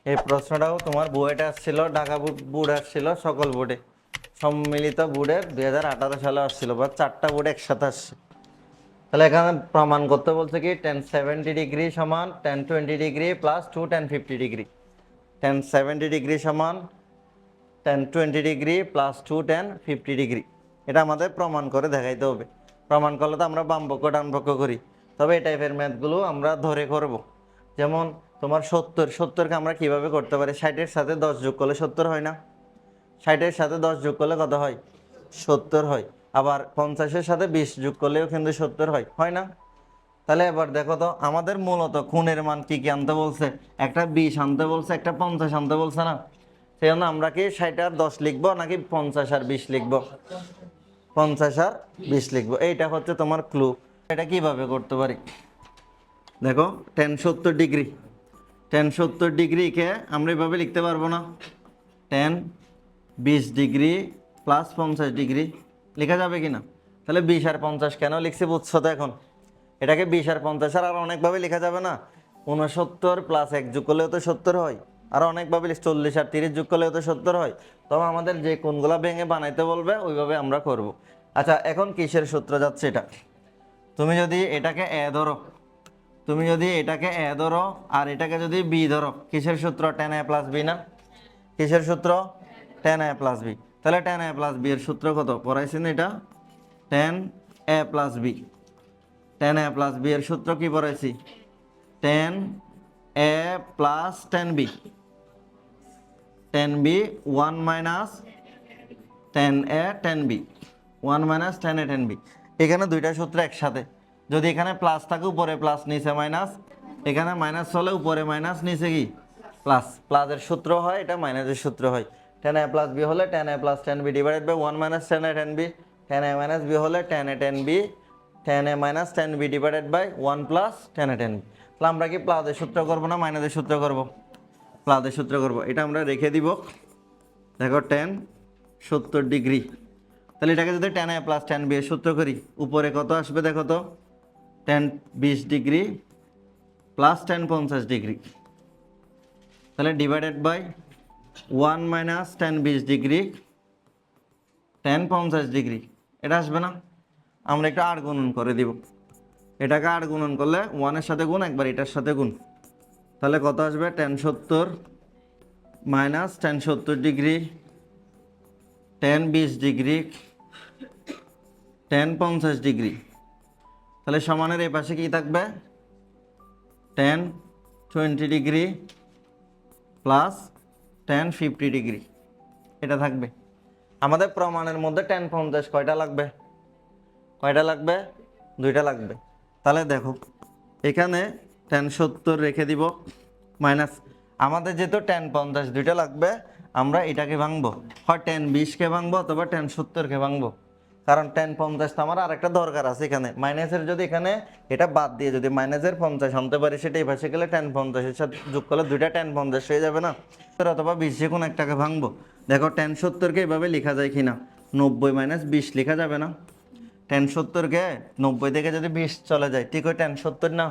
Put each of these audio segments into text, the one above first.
এই প্রশ্নটাও তোমার বুয়েটে আসছিল, ঢাকা বোর্ড আসছিল, সকল বোর্ডে, সম্মিলিত বোর্ডের 2018 সালে আসছিল, বা 4টা বোর্ড একসাথে আসছে। তাহলে এখানে প্রমাণ করতে বলছে কি টেন 70 ডিগ্রি সমান tan 20 degree plus 2 10 50 degree. Ten 70 degree সমান টেন 20 ডিগ্রি প্লাস 2 10 50 ডিগ্রি। এটা আমাদের প্রমাণ করে দেখাইতে হবে। প্রমাণ করলে তো আমরা বামপক্ষ ডানপক্ষ করি, তবে এই টাইপের ম্যাথগুলো আমরা ধরে করব। যেমন তোমার 70কে আমরা কিভাবে করতে পারি, 60-এর সাথে 10 যোগ করলে 70 হয় না? 60-এর সাথে 10 যোগ করলে কত হয়? 70 হয়। আবার 50-এর সাথে 20 যোগ করলেও কিন্তু 70 হয়, হয় না? তাহলে এবার দেখো তো, আমাদের মূলত কোণের মান কি কি আনতে বলছে? একটা 20 আনতে বলছে, একটা 50 আনতে বলছে না? সেই জন্য আমরা কি 60 আর 10 লিখবো, নাকি 50 আর 20 লিখবো? 50 আর 20 লিখবো। এইটা হচ্ছে তোমার ক্লু। এটা কিভাবে করতে পারি দেখো, টেন 70 ডিগ্রি, টেন 70 ডিগ্রিকে আমরা এভাবে লিখতে পারবো না? টেন 20 ডিগ্রি প্লাস 50 ডিগ্রি লেখা যাবে কি না? তাহলে 20 আর 50 কেন লিখছি বুঝছো তো এখন? এটাকে 20 আর 50 আর অনেকভাবে লেখা যাবে না? 69 প্লাস 1 যোগ করলেও তো 70 হয়। আর অনেকভাবে 40 আর 30 যোগ করলেও তো 70 হয়। তবে আমাদের যে কোনগুলা ভেঙে বানাইতে বলবে ওইভাবে আমরা করব। আচ্ছা, এখন কিসের সূত্র যাচ্ছে এটা? তুমি যদি এটাকে এ ধরো, তুমি যদি এটাকে এ ধরো আর এটাকে যদি বি ধরো, কিসের সূত্র? টেন এ প্লাস বি না? কিসের সূত্র? Tan A plus B. তাহলে টেন এ প্লাস বি এর সূত্র কত পড়াইছি না এটা? Tan A plus B. Tan A plus B এর সূত্র কি পড়াইছি? Tan A plus tan B. Tan B one minus tan A tan B, one minus tan A tan B. এখানে দুইটা সূত্র একসাথে। যদি এখানে প্লাস থাকে উপরে প্লাস নিচে মাইনাস, এখানে মাইনাস হলে উপরে মাইনাস নিচে কি প্লাস। প্লাসের সূত্র হয় এটা, মাইনাসের সূত্র হয়। টেন এ প্লাস বি হলে tan A plus tan B divided by one minus tan A tan B. Tan A minus B হলে tan A tan B, tan A minus tan B divided by one plus tan A tan B. তাহলে আমরা কি প্লাসের সূত্র করবো না মাইনাসের সূত্র করবো? প্লাসের সূত্র করবো। এটা আমরা রেখে দিব। দেখো টেন 70 ডিগ্রি, তাহলে এটাকে যদি tan A plus tan B এর সূত্র করি, উপরে কত আসবে দেখো তো? Tan 20 degree plus tan 50 degree. তাহলে divided by one minus tan 20 degree, tan 50 degree. এটা আসবে না? আমরা একটা আর গুণন করে দিব। এটাকে আর গুণন করলে ওয়ানের সাথে গুণ, একবার এটার সাথে গুণ। তাহলে কত আসবে? Ten 70 minus ten 70 degree, ten 20 degree, tan 50 degree. তাহলে সমানের এই পাশে কি থাকবে? Ten 20 degree plus tan 50 degree. এটা থাকবে। আমাদের প্রমাণের মধ্যে টেন 50 কয়টা লাগবে? কয়টা লাগবে? দুইটা লাগবে। তাহলে দেখো, এখানে টেন 70 রেখে দিব, মাইনাস আমাদের যেহেতু টেন 50 দুইটা লাগবে, আমরা এটাকে ভাঙবো, হয় টেন 20কে ভাঙবো অথবা টেন 70কে ভাঙবো। কারণ টেন 50 তো আমার আরেকটা দরকার আছে এখানে, মাইনাসের যদি এখানে এটা বাদ দিয়ে যদি মাইনাসের 50 আনতে পারি, সেটা এই পাশে গেলে টেন 50-এর সাথে যোগ করলে দুইটা টেন 50 হয়ে যাবে না? অথবা 20 যে কোনো একটাকে ভাঙবো। দেখো টেন 70কে এভাবে লেখা যায় কিনা? 90 মাইনাস 20 লেখা যাবে না? টেন 70কে 90 থেকে যদি 20 চলে যায়, ঠিক ওই টেন 70 না?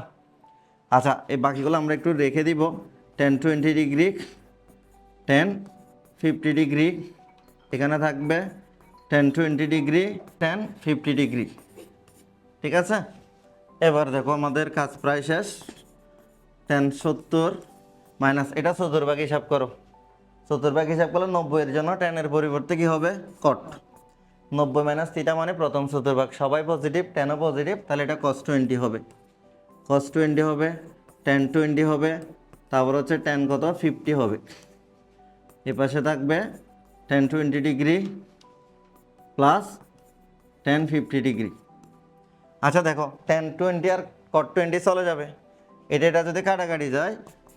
আচ্ছা, এই বাকিগুলো আমরা একটু রেখে দিব। টেন 20 ডিগ্রি, টেন 50 ডিগ্রি, এখানে থাকবে টেন 20 ডিগ্রি, টেন 50 ডিগ্রি। ঠিক আছে? এবার দেখো আমাদের কাজ প্রায় শেষ। টেন 70 মাইনাস এটা চতুর্ভাগ হিসাব করো। চতুর্ভাগ হিসাব করলে 90 এর জন্য টেনের পরিবর্তে কি হবে? কট। 90 মাইনাস থিটা মানে প্রথম চতুর্ভাগ, সবাই পজিটিভ, টেনও পজিটিভ, তাহলে এটা কস 20 হবে। কস 20 হবে, টেন 20 হবে, তারপর হচ্ছে টেন কত? 50 হবে। এ পাশে থাকবে ten 20 degree plus tan 50 degree. আচ্ছা দেখো, টেন 20 আর কট 20 চলে যাবে, এটা যদি কাটাকাটি যায়,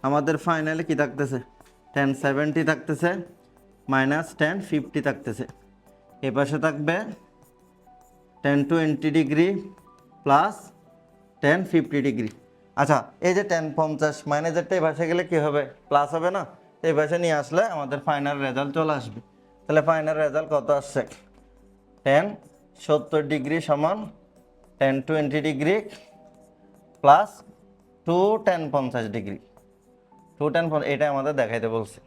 আমাদের ফাইনালে কি থাকতেছে? টেন 70 থাকতেছে মাইনাস টেন 50 থাকতেছে। এ পাশে থাকবে ten 20 degree plus tan 50 degree. আচ্ছা, এই যে টেন 50 মাইনাসেরটা এই পাশে গেলে কী হবে? প্লাস হবে না? এই পাশে নিয়ে আসলে আমাদের ফাইনাল রেজাল্ট চলে আসবে। তাহলে ফাইনাল রেজাল্ট কত আসছে? টেন 70 ডিগ্রি সমান tan 20 degree plus two tan 50 degree. Two tan এটা আমাদের দেখাইতে বলছে।